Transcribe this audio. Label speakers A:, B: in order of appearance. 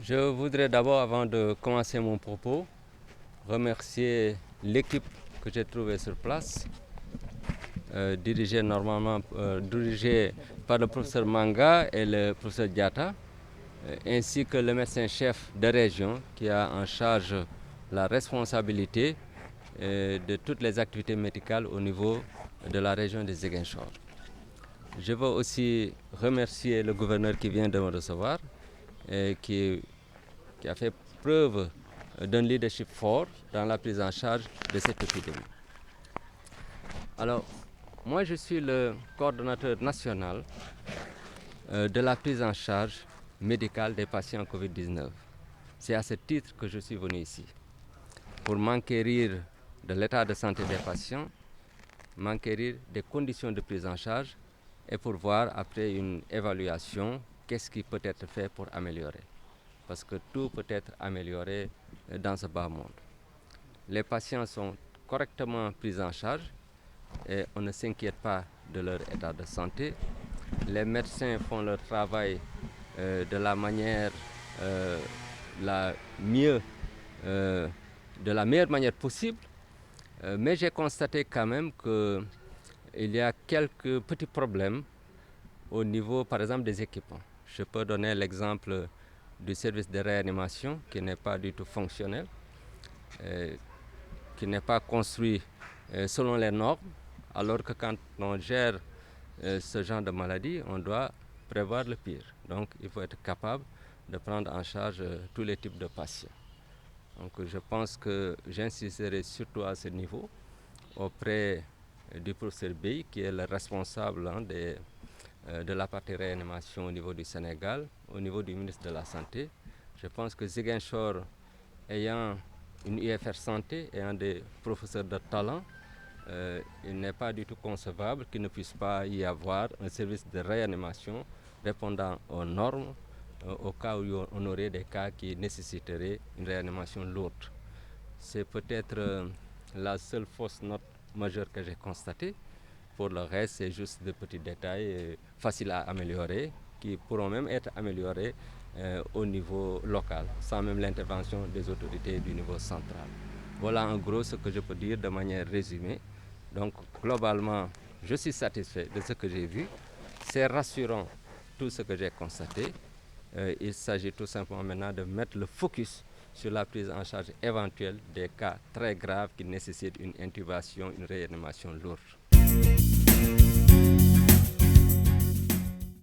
A: Je voudrais d'abord, avant de commencer mon propos, remercier l'équipe que j'ai trouvée sur place, dirigée par le professeur Manga et le professeur Diata, ainsi que le médecin-chef de région qui a en charge la responsabilité de toutes les activités médicales au niveau de la région de Ziguinchor. Je veux aussi remercier le gouverneur qui vient de me recevoir et qui a fait preuve d'un leadership fort dans la prise en charge de cette épidémie. Alors, moi je suis le coordonnateur national de la prise en charge médicale des patients Covid-19. C'est à ce titre que je suis venu ici, pour m'enquérir de l'état de santé des patients, m'enquérir des conditions de prise en charge et pour voir après une évaluation qu'est-ce qui peut être fait pour améliorer. Parce que tout peut être amélioré dans ce bas monde. Les patients sont correctement pris en charge et on ne s'inquiète pas de leur état de santé. Les médecins font leur travail de la manière de la meilleure manière possible. Mais j'ai constaté quand même qu'il y a quelques petits problèmes au niveau, par exemple, des équipements. Je peux donner l'exemple du service de réanimation qui n'est pas du tout fonctionnel, qui n'est pas construit selon les normes, alors que quand on gère ce genre de maladie, on doit prévoir le pire. Donc il faut être capable de prendre en charge tous les types de patients. Donc je pense que j'insisterai surtout à ce niveau auprès du professeur Bey, qui est le responsable de la partie réanimation au niveau du Sénégal, au niveau du ministre de la Santé. Je pense que Ziguinchor, ayant une UFR Santé, ayant des professeurs de talent, il n'est pas du tout concevable qu'il ne puisse pas y avoir un service de réanimation répondant aux normes, au cas où on aurait des cas qui nécessiteraient une réanimation lourde. C'est peut-être la seule fausse note majeure que j'ai constatée. Pour le reste, c'est juste des petits détails faciles à améliorer, qui pourront même être améliorés au niveau local, sans même l'intervention des autorités du niveau central. Voilà en gros ce que je peux dire de manière résumée. Donc globalement, je suis satisfait de ce que j'ai vu. C'est rassurant tout ce que j'ai constaté. Il s'agit tout simplement maintenant de mettre le focus sur la prise en charge éventuelle des cas très graves qui nécessitent une intubation, une réanimation lourde.